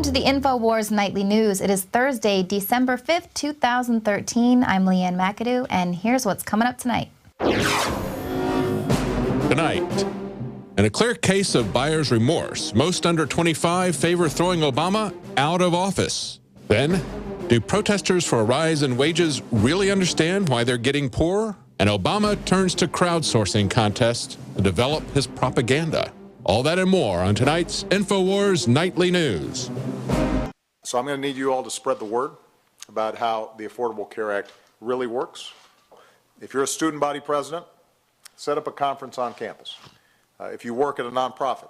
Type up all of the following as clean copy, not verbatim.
Welcome to the Infowars Nightly News. It is Thursday, December 5th, 2013. I'm Leanne McAdoo, and here's what's coming up tonight. Tonight, in a clear case of buyer's remorse, most under 25 favor throwing Obama out of office. Then, do protesters for a rise in wages really understand why they're getting poorer? And Obama turns to crowdsourcing contests to develop his propaganda. All that and more on tonight's Infowars Nightly News. So I'm going to need you all to spread the word about how the Affordable Care Act really works. If you're a student body president, set up a conference on campus. If you work at a nonprofit,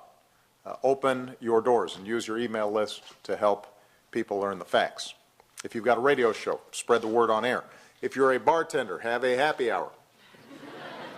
open your doors and use your email list to help people learn the facts. If you've got a radio show, spread the word on air. If you're a bartender, have a happy hour.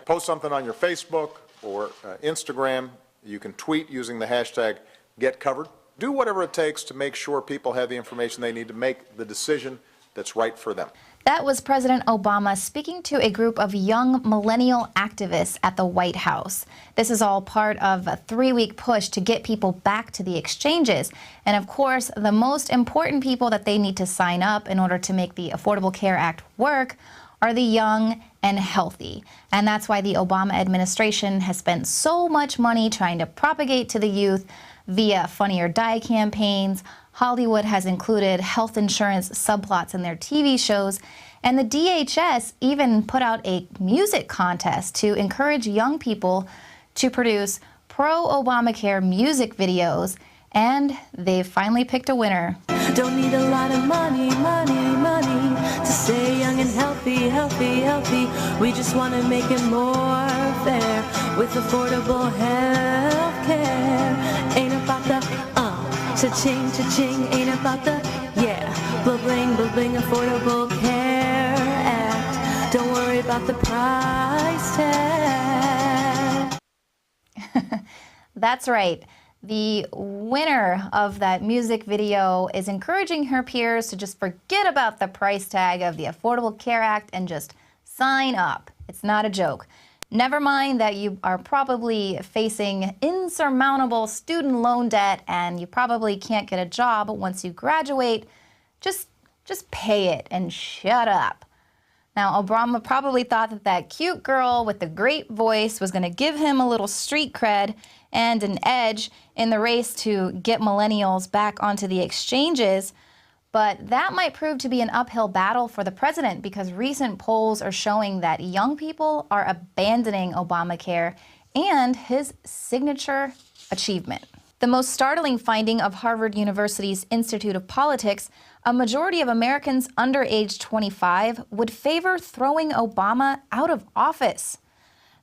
Post something on your Facebook or Instagram. You can tweet using the hashtag #GetCovered. Do whatever it takes to make sure people have the information they need to make the decision that's right for them. That was President Obama speaking to a group of young millennial activists at the White House. This is all part of a 3-week push to get people back to the exchanges. And of course, the most important people that they need to sign up in order to make the Affordable Care Act work are the young and healthy. And that's why the Obama administration has spent so much money trying to propagate to the youth via Funny or Die campaigns. Hollywood has included health insurance subplots in their TV shows, and the DHS even put out a music contest to encourage young people to produce pro-Obamacare music videos, and they've finally picked a winner. Don't need a lot of money to stay young and healthy. We just want to make it more fair with affordable health care. Ain't about the cha-ching, ain't about the, bling, Affordable Care Act. Don't worry about the price tag. That's right. The winner of that music video is encouraging her peers to just forget about the price tag of the Affordable Care Act and just sign up. It's not a joke. Never mind that you are probably facing insurmountable student loan debt and you probably can't get a job once you graduate. Just pay it and shut up. Now, Obama probably thought that that cute girl with the great voice was going to give him a little street cred and an edge in the race to get millennials back onto the exchanges. But that might prove to be an uphill battle for the president because recent polls are showing that young people are abandoning Obamacare and his signature achievement. The most startling finding of Harvard University's Institute of Politics, a majority of Americans under age 25 would favor throwing Obama out of office.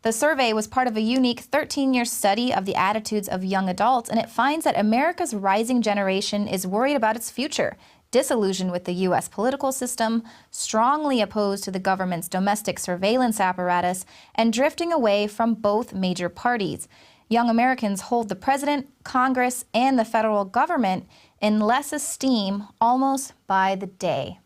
The survey was part of a unique 13-year study of the attitudes of young adults, and it finds that America's rising generation is worried about its future, disillusioned with the U.S. political system, strongly opposed to the government's domestic surveillance apparatus, and drifting away from both major parties. Young Americans hold the president, Congress, and the federal government in less esteem almost by the day.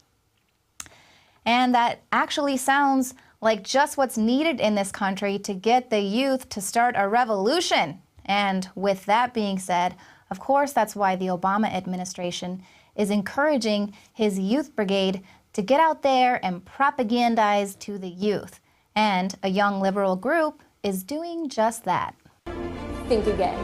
And that actually sounds like just what's needed in this country to get the youth to start a revolution. And with that being said, of course, that's why the Obama administration is encouraging his youth brigade to get out there and propagandize to the youth. And a young liberal group is doing just that. Think again.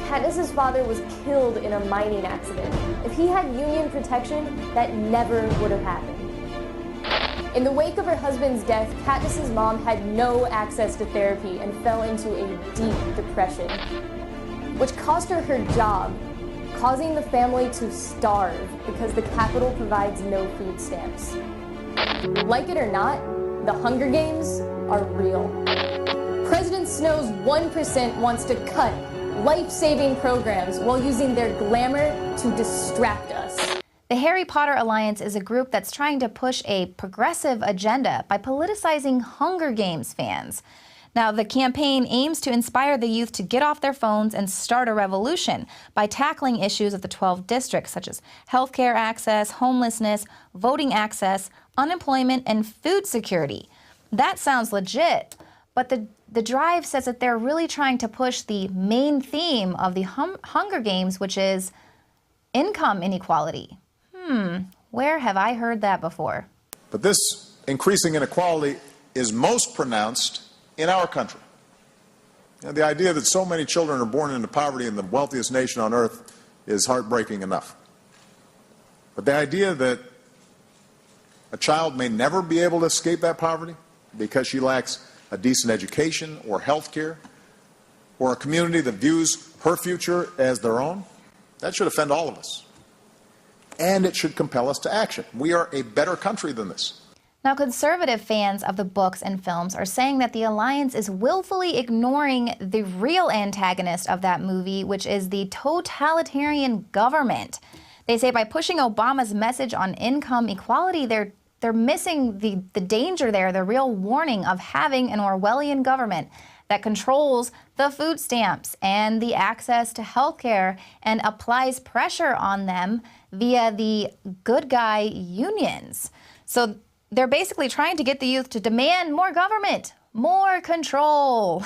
Katniss's father was killed in a mining accident. If he had union protection, that never would have happened. In the wake of her husband's death, Katniss's mom had no access to therapy and fell into a deep depression, which cost her her job, causing the family to starve because the Capitol provides no food stamps. Like it or not, the Hunger Games are real. President Snow's 1% wants to cut life-saving programs while using their glamour to distract us. The Harry Potter Alliance is a group that's trying to push a progressive agenda by politicizing Hunger Games fans. Now, the campaign aims to inspire the youth to get off their phones and start a revolution by tackling issues of the 12 districts, such as healthcare access, homelessness, voting access, unemployment, and food security. That sounds legit, but the drive says that they're really trying to push the main theme of the Hunger Games, which is income inequality. Where have I heard that before? But this increasing inequality is most pronounced in our country. You know, the idea that so many children are born into poverty in the wealthiest nation on earth is heartbreaking enough. But the idea that a child may never be able to escape that poverty because she lacks a decent education or health care or a community that views her future as their own, that should offend all of us. And it should compel us to action. We are a better country than this. Now, conservative fans of the books and films are saying that the alliance is willfully ignoring the real antagonist of that movie, which is the totalitarian government. They say by pushing Obama's message on income equality, they're missing the danger there, the real warning of having an Orwellian government that controls the food stamps and the access to health care and applies pressure on them via the good guy unions. So they're basically trying to get the youth to demand more government, more control.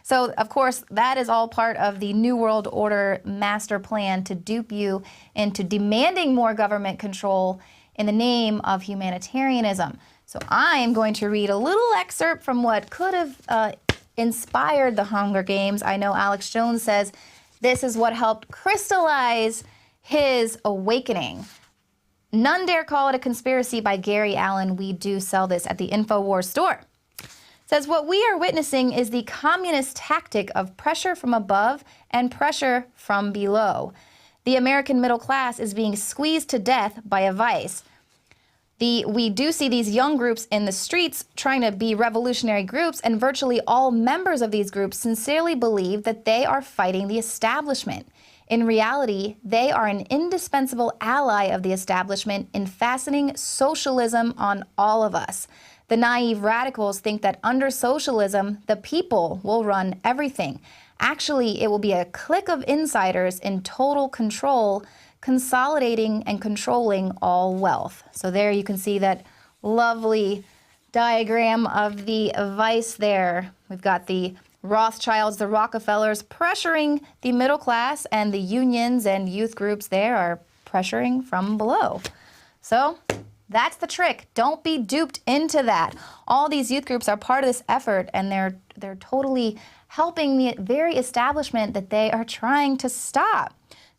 So, of course, that is all part of the New World Order master plan to dupe you into demanding more government control in the name of humanitarianism. So I am going to read a little excerpt from what could have inspired the Hunger Games. I know Alex Jones says this is what helped crystallize his awakening. None Dare Call It a Conspiracy by Gary Allen. We do sell this at the Infowars store. It says what we are witnessing is the communist tactic of pressure from above and pressure from below. The American middle class is being squeezed to death by a vice. We do see these young groups in the streets trying to be revolutionary groups, and virtually all members of these groups sincerely believe that they are fighting the establishment. In reality, they are an indispensable ally of the establishment in fastening socialism on all of us. The naive radicals think that under socialism, the people will run everything. Actually, it will be a clique of insiders in total control, consolidating and controlling all wealth. So there you can see that lovely diagram of the vice there. We've got the Rothschilds, the Rockefellers pressuring the middle class, and the unions and youth groups there are pressuring from below. So that's the trick. Don't be duped into that. All these youth groups are part of this effort, and they're totally helping the very establishment that they are trying to stop.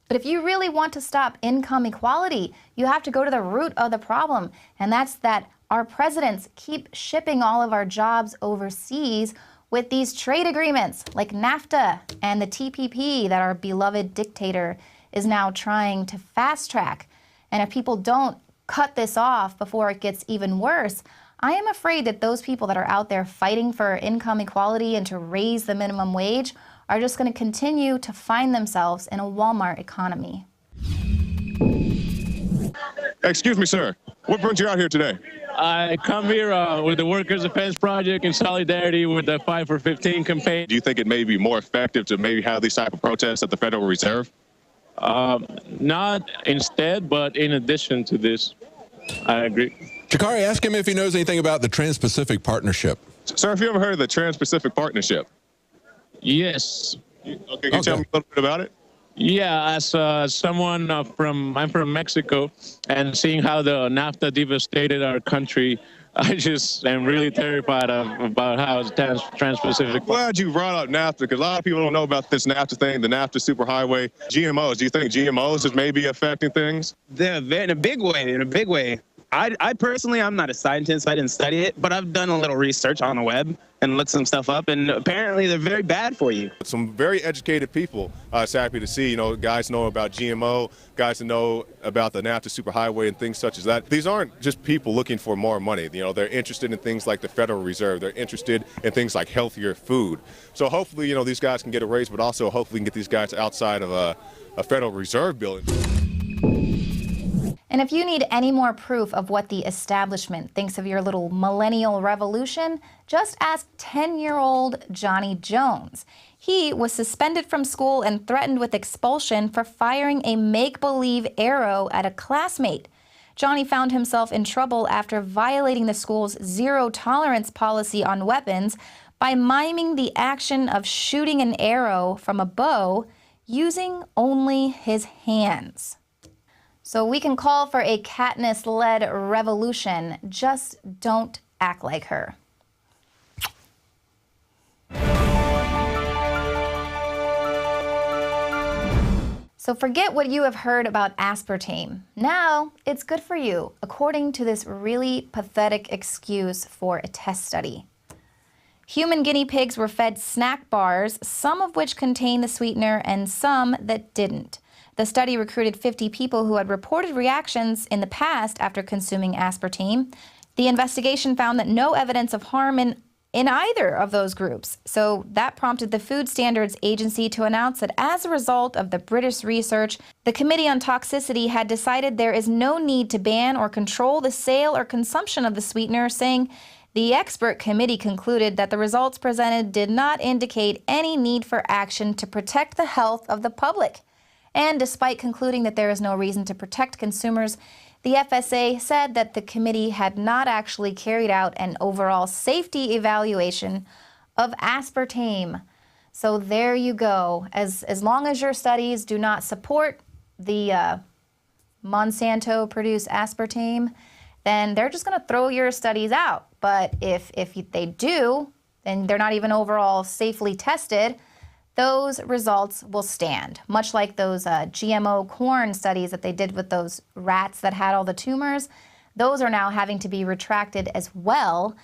But if you really want to stop income equality, you have to go to the root of the problem, and that's that our presidents keep shipping all of our jobs overseas with these trade agreements like NAFTA and the TPP that our beloved dictator is now trying to fast track. And if people don't cut this off before it gets even worse, I am afraid that those people that are out there fighting for income equality and to raise the minimum wage are just going to continue to find themselves in a Walmart economy. Excuse me, sir. What brought you out here today? I come here with the Workers' Defense Project in solidarity with the 5 for 15 campaign. Do you think it may be more effective to maybe have these type of protests at the Federal Reserve? Not instead, but in addition to this. I agree. Jakari, ask him if he knows anything about the Trans-Pacific Partnership. Sir, have you ever heard of the Trans-Pacific Partnership? Yes. Okay, can you tell me a little bit about it? Yeah, as someone I'm from Mexico, and seeing how the NAFTA devastated our country, I just am really terrified about how it's Trans-Pacific. Glad you brought up NAFTA, because a lot of people don't know about this NAFTA thing, the NAFTA superhighway. GMOs, do you think GMOs is maybe affecting things? In a big way. I personally, I'm not a scientist. I didn't study it, but I've done a little research on the web and looked some stuff up, and apparently they're very bad for you. Some very educated people. It's happy to see, guys know about GMO, guys that know about the NAFTA superhighway and things such as that. These aren't just people looking for more money. They're interested in things like the Federal Reserve. They're interested in things like healthier food. So hopefully, these guys can get a raise, but also hopefully can get these guys outside of a Federal Reserve building. And if you need any more proof of what the establishment thinks of your little millennial revolution, just ask 10-year-old Johnny Jones. He was suspended from school and threatened with expulsion for firing a make-believe arrow at a classmate. Johnny found himself in trouble after violating the school's zero-tolerance policy on weapons by miming the action of shooting an arrow from a bow using only his hands. So we can call for a Katniss-led revolution. Just don't act like her. So forget what you have heard about aspartame. Now it's good for you, according to this really pathetic excuse for a test study. Human guinea pigs were fed snack bars, some of which contained the sweetener and some that didn't. The study recruited 50 people who had reported reactions in the past after consuming aspartame. The investigation found that no evidence of harm in either of those groups. So that prompted the Food Standards Agency to announce that as a result of the British research, the Committee on Toxicity had decided there is no need to ban or control the sale or consumption of the sweetener, saying the expert committee concluded that the results presented did not indicate any need for action to protect the health of the public. And despite concluding that there is no reason to protect consumers, the FSA said that the committee had not actually carried out an overall safety evaluation of aspartame. So there you go. As long as your studies do not support the Monsanto-produced aspartame, then they're just going to throw your studies out. But if they do, and they're not even overall safely tested, those results will stand, much like those GMO corn studies that they did with those rats that had all the tumors. Those are now having to be retracted as well.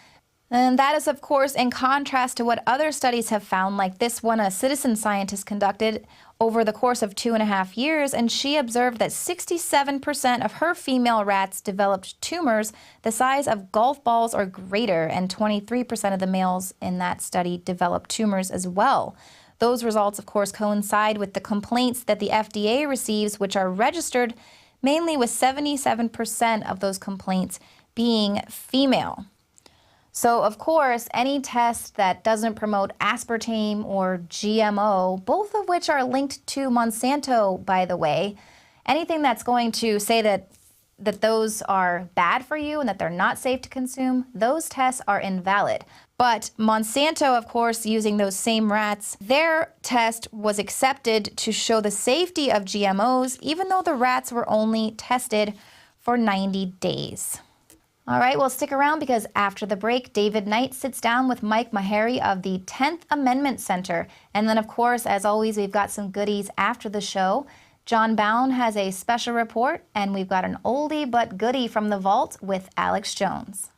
And that is, of course, in contrast to what other studies have found, like this one a citizen scientist conducted over the course of 2.5 years, and she observed that 67% of her female rats developed tumors the size of golf balls or greater, and 23% of the males in that study developed tumors as well. Those results, of course, coincide with the complaints that the FDA receives, which are registered mainly with 77% of those complaints being female. So, of course, any test that doesn't promote aspartame or GMO, both of which are linked to Monsanto, by the way, anything that's going to say that those are bad for you and that they're not safe to consume, those tests are invalid. But Monsanto, of course, using those same rats, their test was accepted to show the safety of GMOs, even though the rats were only tested for 90 days. All right, well, stick around because after the break, David Knight sits down with Mike Maharrey of the 10th Amendment Center. And then, of course, as always, we've got some goodies after the show. John Bound has a special report, and we've got an oldie but goodie from the vault with Alex Jones.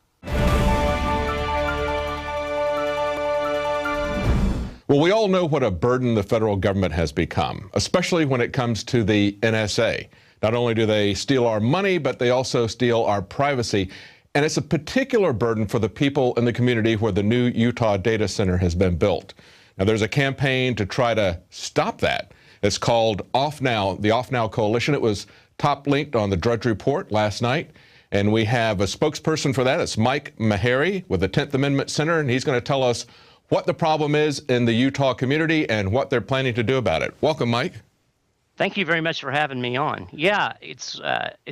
Well, we all know what a burden the federal government has become, especially when it comes to the NSA. Not only do they steal our money, but they also steal our privacy. And it's a particular burden for the people in the community where the new Utah data center has been built. Now, there's a campaign to try to stop that. It's called Off Now, the Off Now Coalition. It was top linked on the Drudge Report last night. And we have a spokesperson for that. It's Mike Maharrey with the 10th Amendment Center, and he's going to tell us what the problem is in the Utah community and what they're planning to do about it. Welcome, Mike. Thank you very much for having me on. Yeah, it's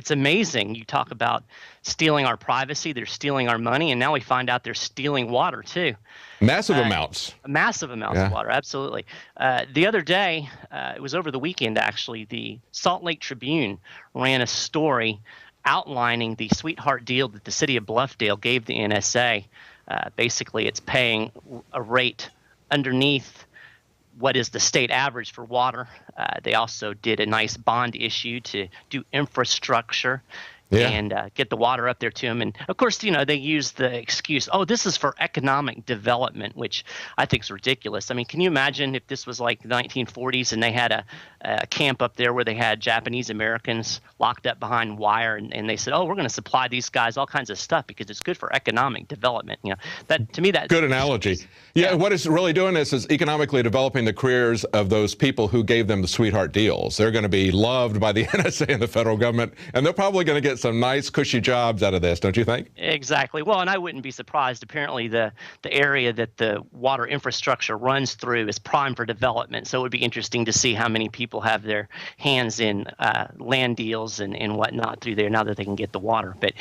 amazing. You talk about stealing our privacy, they're stealing our money, and now we find out they're stealing water too. Massive amounts. Massive amounts of water, absolutely. The other day, it was over the weekend actually, the Salt Lake Tribune ran a story outlining the sweetheart deal that the city of Bluffdale gave the NSA. Basically, it's paying a rate underneath what is the state average for water. They also did a nice bond issue to do infrastructure and get the water up there to them. And of course, they use the excuse, oh, this is for economic development, which I think is ridiculous. I mean, can you imagine if this was like the 1940s and they had a camp up there where they had Japanese Americans locked up behind wire and they said, oh, we're going to supply these guys all kinds of stuff because it's good for economic development. That to me, that's good analogy. Yeah, what it's really doing is economically developing the careers of those people who gave them the sweetheart deals. They're going to be loved by the NSA and the federal government, and they're probably going to get some nice, cushy jobs out of this, don't you think? Exactly. Well, and I wouldn't be surprised. Apparently, the area that the water infrastructure runs through is prime for development, so it would be interesting to see how many people have their hands in land deals and whatnot through there now that they can get the water. But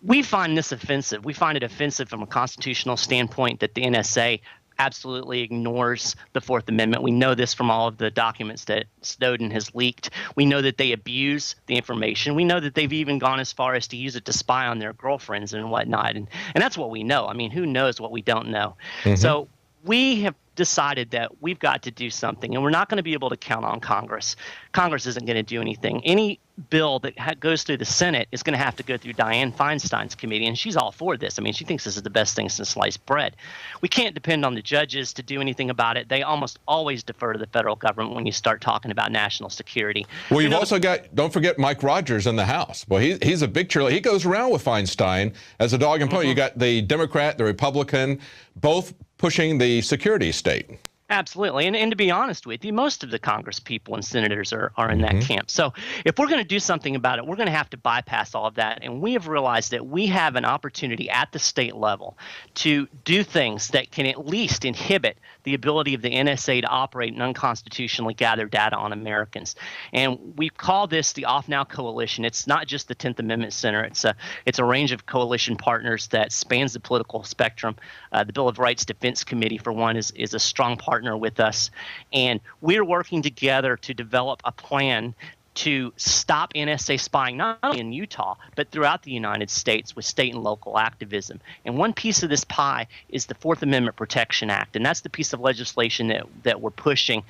we find this offensive. We find it offensive from a constitutional standpoint that the NSA absolutely ignores the Fourth Amendment. We know this from all of the documents that Snowden has leaked. We know that they abuse the information. We know that they've even gone as far as to use it to spy on their girlfriends and whatnot. And that's what we know. I mean, who knows what we don't know? So we have decided that we've got to do something, and we're not going to be able to count on Congress. Congress isn't going to do anything. Any bill that goes through the Senate is going to have to go through Dianne Feinstein's committee, and she's all for this. I mean, she thinks this is the best thing since sliced bread. We can't depend on the judges to do anything about it. They almost always defer to the federal government when you start talking about national security. Well, you've also got, don't forget Mike Rogers in the House. Well, he's a big cheerleader. He goes around with Feinstein as a dog and pony. You got the Democrat, the Republican, both pushing the security state. Absolutely. And to be honest with you, most of the Congress people and senators are in that camp. So if we're going to do something about it, we're going to have to bypass all of that. And we have realized that we have an opportunity at the state level to do things that can at least inhibit the ability of the NSA to operate and unconstitutionally gather data on Americans. And we call this the Off Now Coalition. It's not just the 10th Amendment Center. It's a range of coalition partners that spans the political spectrum. The Bill of Rights Defense Committee, for one, is a strong partner with us. And we're working together to develop a plan to stop NSA spying, not only in Utah, but throughout the United States with state and local activism. And one piece of this pie is the Fourth Amendment Protection Act. And that's the piece of legislation that we're pushing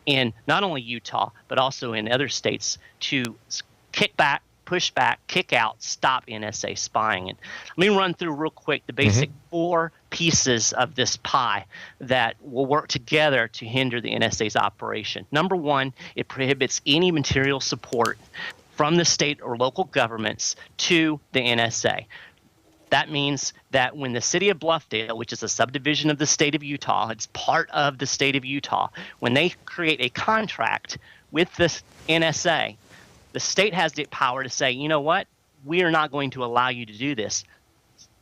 in not only Utah, but also in other states to kick back, push back, kick out, stop NSA spying. And let me run through real quick the basic 4 pieces of this pie that will work together to hinder the NSA's operation. Number 1, it prohibits any material support from the state or local governments to the NSA. That means that when the city of Bluffdale, which is a subdivision of the state of Utah, it's part of the state of Utah, when they create a contract with the NSA, the state has the power to say, you know what, we are not going to allow you to do this.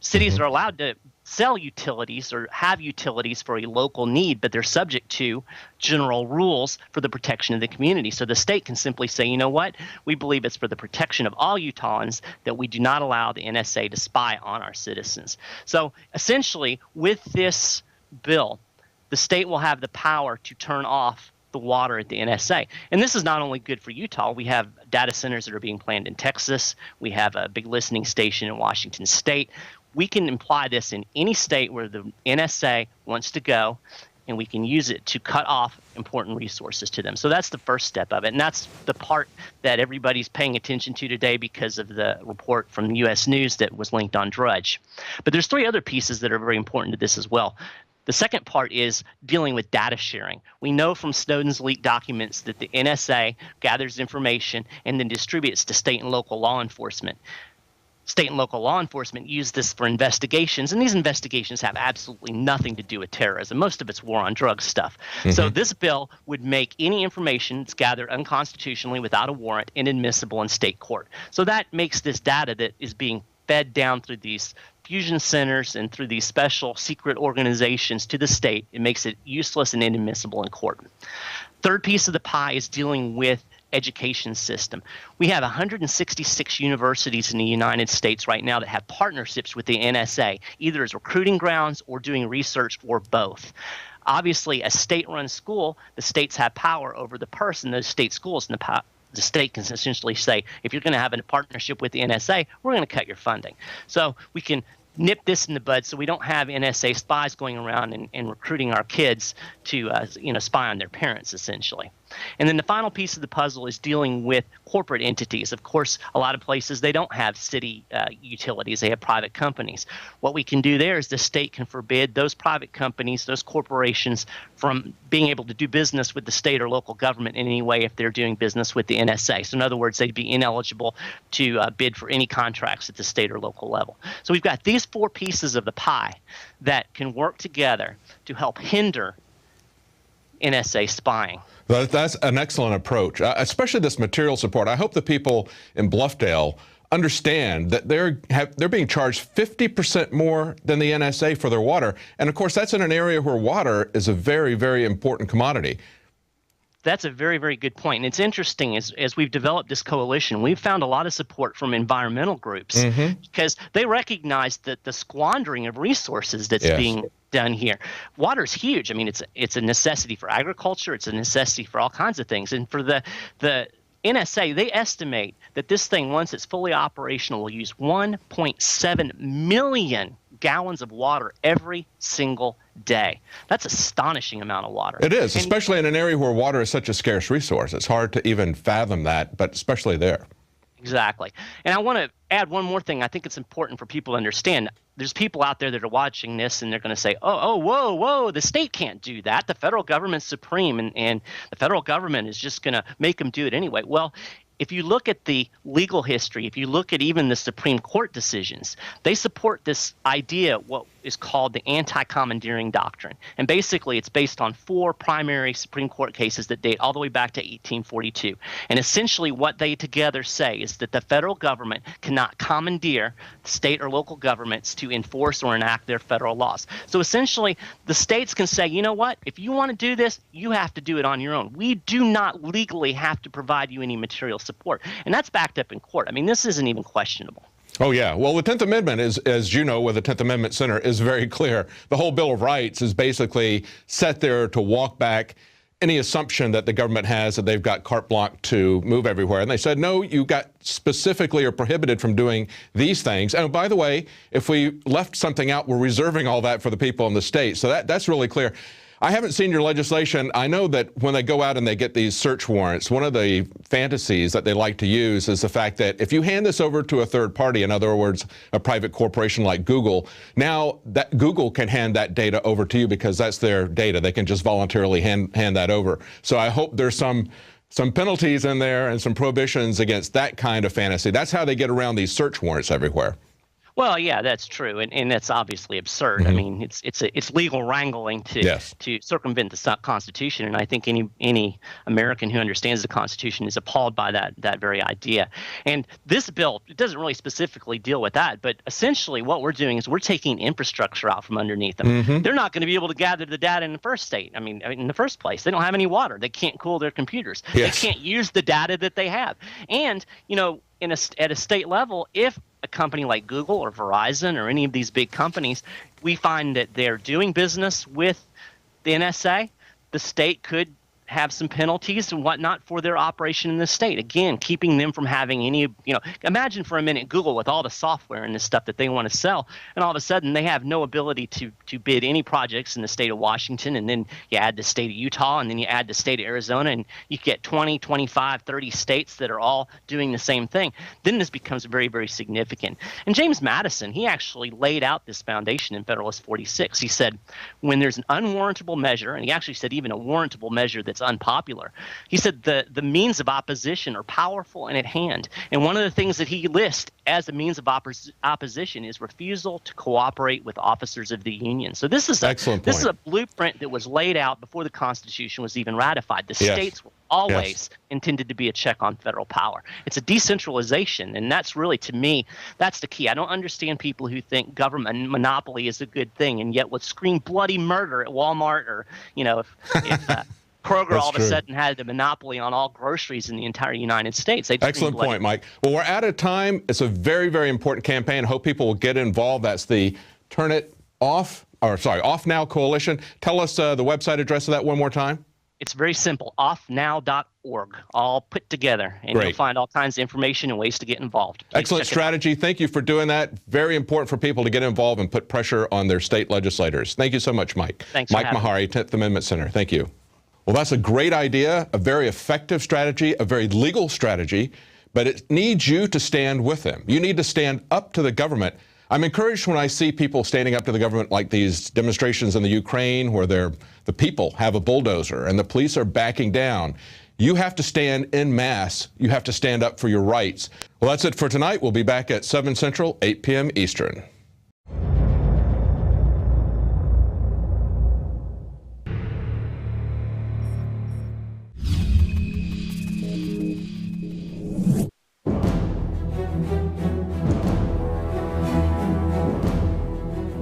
Cities are allowed to sell utilities or have utilities for a local need, but they're subject to general rules for the protection of the community. So the state can simply say, you know what, we believe it's for the protection of all Utahns that we do not allow the NSA to spy on our citizens. So essentially, with this bill, the state will have the power to turn off the water at the NSA. And this is not only good for Utah. We have data centers that are being planned in Texas. We have a big listening station in Washington State. We can imply this in any state where the NSA wants to go, and we can use it to cut off important resources to them. So that's the first step of it. And that's the part that everybody's paying attention to today because of the report from the U.S. News that was linked on Drudge. But there's 3 other pieces that are very important to this as well. The second part is dealing with data sharing. We know from Snowden's leaked documents that the NSA gathers information and then distributes to state and local law enforcement. State and local law enforcement use this for investigations, and these investigations have absolutely nothing to do with terrorism. Most of it's war on drugs stuff. So this bill would make any information that's gathered unconstitutionally without a warrant inadmissible in state court. So that makes this data that is being fed down through these fusion centers and through these special secret organizations to the state, it makes it useless and inadmissible in court. Third piece of the pie is dealing with education system. We have 166 universities in the United States right now that have partnerships with the NSA, either as recruiting grounds or doing research or both. Obviously, a state-run school, the states have power over the person, those state schools, and the state can essentially say, if you're going to have a partnership with the NSA, we're going to cut your funding. So we can nip this in the bud so we don't have NSA spies going around and recruiting our kids to spy on their parents, essentially. And then the final piece of the puzzle is dealing with corporate entities. Of course, a lot of places, they don't have city utilities. They have private companies. What we can do there is the state can forbid those private companies, those corporations, from being able to do business with the state or local government in any way if they're doing business with the NSA. So in other words, they'd be ineligible to bid for any contracts at the state or local level. So we've got these 4 pieces of the pie that can work together to help hinder NSA spying. That's an excellent approach, especially this material support. I hope the people in Bluffdale understand that they're being charged 50% more than the NSA for their water. And of course, that's in an area where water is a very, very important commodity. That's a very, very good point. And it's interesting, as we've developed this coalition, we've found a lot of support from environmental groups because they recognize that the squandering of resources that's being done here. Water's huge. I mean, it's a necessity for agriculture. It's a necessity for all kinds of things. And for the NSA, they estimate that this thing, once it's fully operational, will use 1.7 million gallons of water every single day. That's an astonishing amount of water. It is, especially in an area where water is such a scarce resource. It's hard to even fathom that, but especially there. Exactly. And I want to add one more thing. I think it's important for people to understand. There's people out there that are watching this, and they're going to say, whoa, the state can't do that. The federal government's supreme, and the federal government is just going to make them do it anyway. Well, if you look at the legal history, if you look at even the Supreme Court decisions, they support this idea, what is called the anti-commandeering doctrine. And basically, it's based on 4 primary Supreme Court cases that date all the way back to 1842. And essentially what they together say is that the federal government cannot commandeer state or local governments to enforce or enact their federal laws. So essentially, the states can say, you know what, if you want to do this, you have to do it on your own. We do not legally have to provide you any material support. And that's backed up in court. I mean, this isn't even questionable. Oh, yeah. Well, the 10th Amendment is, as you know, with the 10th Amendment Center, is very clear. The whole Bill of Rights is basically set there to walk back any assumption that the government has that they've got carte blanche to move everywhere. And they said, no, you got specifically or prohibited from doing these things. And by the way, if we left something out, we're reserving all that for the people in the state. So that's really clear. I haven't seen your legislation. I know that when they go out and they get these search warrants, one of the fantasies that they like to use is the fact that if you hand this over to a third party, in other words, a private corporation like Google, now that Google can hand that data over to you because that's their data. They can just voluntarily hand that over. So I hope there's some penalties in there and some prohibitions against that kind of fantasy. That's how they get around these search warrants everywhere. Well, yeah, that's true, and that's obviously absurd. Mm-hmm. I mean, it's legal wrangling to circumvent the Constitution, and I think any American who understands the Constitution is appalled by that very idea. And this bill, it doesn't really specifically deal with that, but essentially what we're doing is we're taking infrastructure out from underneath them. Mm-hmm. They're not going to be able to gather the data in the first state. I mean, in the first place, they don't have any water. They can't cool their computers. Yes. They can't use the data that they have. And at a state level, if a company like Google or Verizon or any of these big companies, we find that they're doing business with the NSA, the state could have some penalties and whatnot for their operation in the state. Again, keeping them from having any, imagine for a minute Google with all the software and the stuff that they want to sell, and all of a sudden they have no ability to bid any projects in the state of Washington, and then you add the state of Utah, and then you add the state of Arizona, and you get 20, 25, 30 states that are all doing the same thing. Then this becomes very, very significant. And James Madison, he actually laid out this foundation in Federalist 46. He said, when there's an unwarrantable measure, and he actually said even a warrantable measure that's unpopular, he said the means of opposition are powerful and at hand. And one of the things that he lists as a means of opposition is refusal to cooperate with officers of the Union. So this is a blueprint that was laid out before the Constitution was even ratified. The states were always intended to be a check on federal power. It's a decentralization, and that's really, to me, that's the key. I don't understand people who think government monopoly is a good thing and yet would scream bloody murder at Walmart, or if Kroger all of a sudden had the monopoly on all groceries in the entire United States. Excellent point, Mike. Well, we're out of time. It's a very, very important campaign. Hope people will get involved. That's the Off Now Coalition. Tell us the website address of that one more time. It's very simple, offnow.org, all put together, and you'll find all kinds of information and ways to get involved. Excellent strategy. Thank you for doing that. Very important for people to get involved and put pressure on their state legislators. Thank you so much, Mike. Thanks. Mike Mahari, 10th Amendment Center. Thank you. Well, that's a great idea, a very effective strategy, a very legal strategy, but it needs you to stand with them. You need to stand up to the government. I'm encouraged when I see people standing up to the government like these demonstrations in the Ukraine where the people have a bulldozer and the police are backing down. You have to stand en masse. You have to stand up for your rights. Well, that's it for tonight. We'll be back at 7 Central, 8 p.m. Eastern.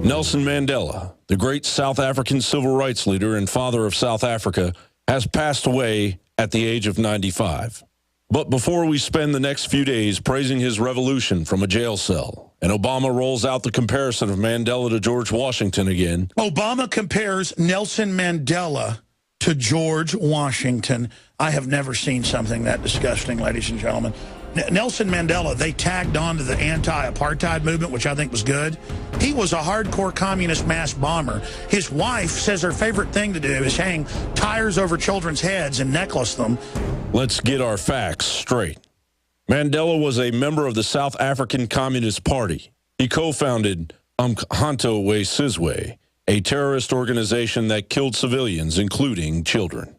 Nelson Mandela, the great South African civil rights leader and father of South Africa, has passed away at the age of 95. But before we spend the next few days praising his revolution from a jail cell And Obama rolls out the comparison of Mandela to George Washington again. Obama compares Nelson Mandela to George Washington. I have never seen something that disgusting, ladies and gentlemen. Nelson Mandela, they tagged on to the anti-apartheid movement, which I think was good. He was a hardcore communist mass bomber. His wife says her favorite thing to do is hang tires over children's heads and necklace them. Let's get our facts straight. Mandela was a member of the South African Communist Party. He co-founded Umkhonto we Sizwe, a terrorist organization that killed civilians, including children.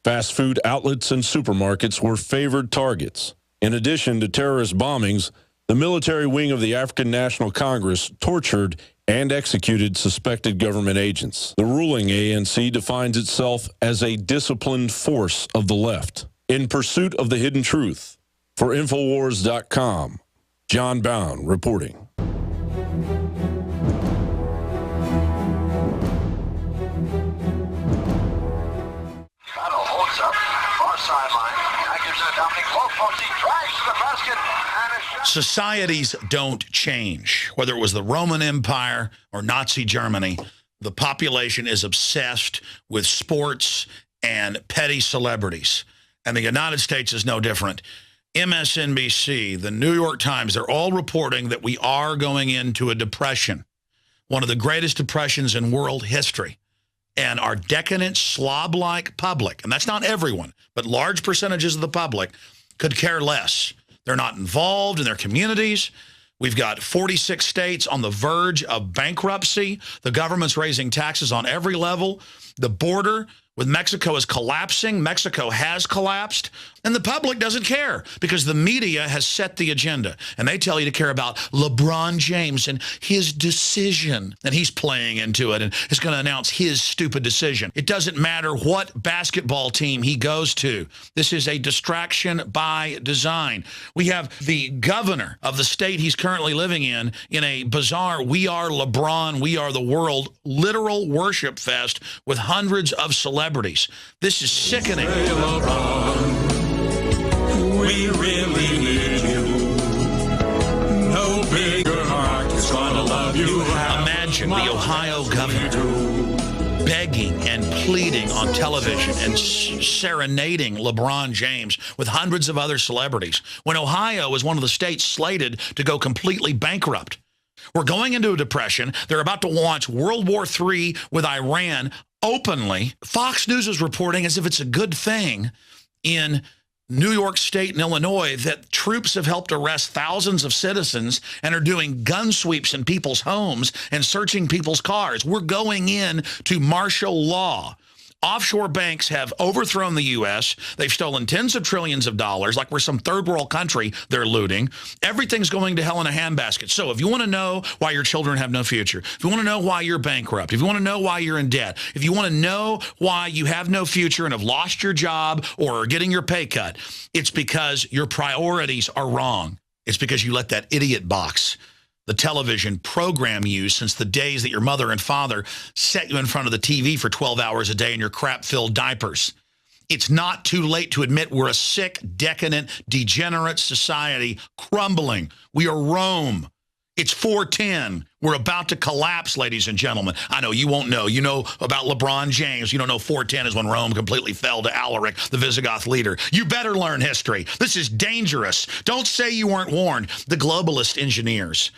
Fast food outlets and supermarkets were favored targets. In addition to terrorist bombings, the military wing of the African National Congress tortured and executed suspected government agents. The ruling ANC defines itself as a disciplined force of the left. In pursuit of the hidden truth, for Infowars.com, John Bound reporting. Battle holds up, far sideline. Actors are adopting close post. He drives to the basket and a shot. Societies don't change. Whether it was the Roman Empire or Nazi Germany, the population is obsessed with sports and petty celebrities. And the United States is no different. MSNBC, the New York Times, they're all reporting that we are going into a depression, one of the greatest depressions in world history. And our decadent, slob-like public, and that's not everyone, but large percentages of the public, could care less. They're not involved in their communities. We've got 46 states on the verge of bankruptcy. The government's raising taxes on every level. The border with Mexico is collapsing. Mexico has collapsed. And the public doesn't care because the media has set the agenda. And they tell you to care about LeBron James and his decision. And he's playing into it and is going to announce his stupid decision. It doesn't matter what basketball team he goes to. This is a distraction by design. We have the governor of the state he's currently living in a bizarre "We Are LeBron, We Are the World" literal worship fest with hundreds of celebrities. This is sickening. Hey, LeBron, we really need you. No bigger heart is gonna love you. Imagine the Ohio governor begging and pleading on television and serenading LeBron James with hundreds of other celebrities when Ohio is one of the states slated to go completely bankrupt. We're going into a depression. They're about to launch World War III with Iran openly. Fox News is reporting as if it's a good thing in New York State and Illinois that troops have helped arrest thousands of citizens and are doing gun sweeps in people's homes and searching people's cars. We're going in to martial law. Offshore banks have overthrown the U.S. They've stolen tens of trillions of dollars, like we're some third world country they're looting. Everything's going to hell in a handbasket. So if you want to know why your children have no future, if you want to know why you're bankrupt, if you want to know why you're in debt, if you want to know why you have no future and have lost your job or are getting your pay cut, it's because your priorities are wrong. It's because you let that idiot box, the television, program you since the days that your mother and father set you in front of the TV for 12 hours a day in your crap-filled diapers. It's not too late to admit we're a sick, decadent, degenerate society crumbling. We are Rome. It's 410. We're about to collapse, ladies and gentlemen. I know you won't know. You know about LeBron James. You don't know 410 is when Rome completely fell to Alaric, the Visigoth leader. You better learn history. This is dangerous. Don't say you weren't warned. The globalist engineers,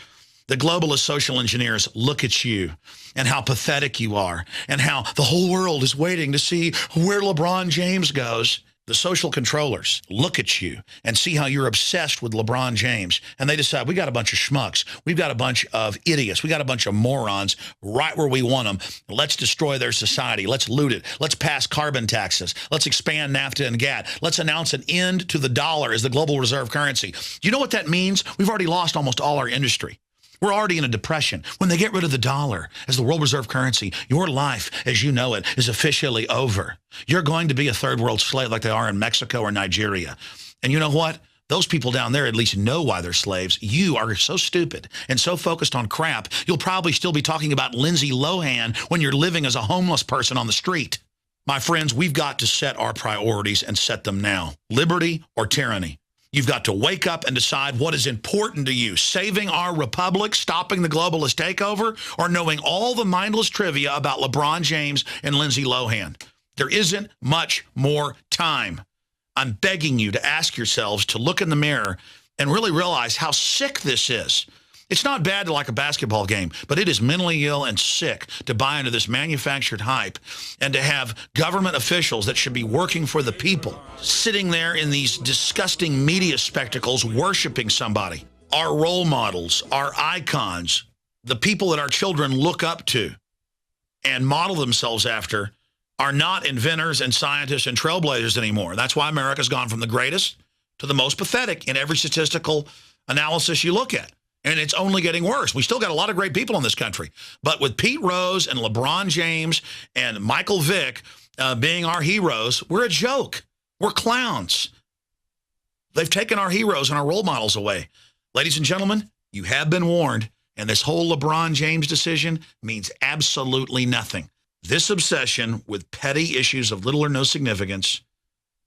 the globalist social engineers look at you and how pathetic you are and how the whole world is waiting to see where LeBron James goes. The social controllers look at you and see how you're obsessed with LeBron James, and they decide, we got a bunch of schmucks. We've got a bunch of idiots. We got a bunch of morons right where we want them. Let's destroy their society. Let's loot it. Let's pass carbon taxes. Let's expand NAFTA and GATT. Let's announce an end to the dollar as the global reserve currency. Do you know what that means? We've already lost almost all our industry. We're already in a depression. When they get rid of the dollar as the world reserve currency, your life as you know it is officially over. You're going to be a third world slave like they are in Mexico or Nigeria. And you know what? Those people down there at least know why they're slaves. You are so stupid and so focused on crap, you'll probably still be talking about Lindsay Lohan when you're living as a homeless person on the street. My friends, we've got to set our priorities and set them now. Liberty or tyranny. You've got to wake up and decide what is important to you, saving our republic, stopping the globalist takeover, or knowing all the mindless trivia about LeBron James and Lindsay Lohan. There isn't much more time. I'm begging you to ask yourselves to look in the mirror and really realize how sick this is. It's not bad to like a basketball game, but it is mentally ill and sick to buy into this manufactured hype and to have government officials that should be working for the people sitting there in these disgusting media spectacles worshiping somebody. Our role models, our icons, the people that our children look up to and model themselves after are not inventors and scientists and trailblazers anymore. That's why America's gone from the greatest to the most pathetic in every statistical analysis you look at. And it's only getting worse. We still got a lot of great people in this country. But with Pete Rose and LeBron James and Michael Vick being our heroes, we're a joke. We're clowns. They've taken our heroes and our role models away. Ladies and gentlemen, you have been warned. And this whole LeBron James decision means absolutely nothing. This obsession with petty issues of little or no significance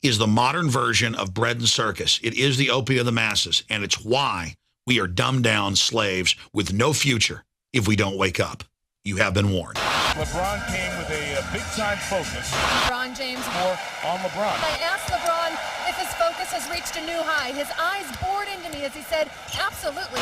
is the modern version of bread and circus. It is the opiate of the masses. And it's why we are dumbed down slaves with no future if we don't wake up. You have been warned. LeBron came with a big-time focus. LeBron James. More on LeBron. I asked LeBron if his focus has reached a new high. His eyes bored into me as he said, absolutely.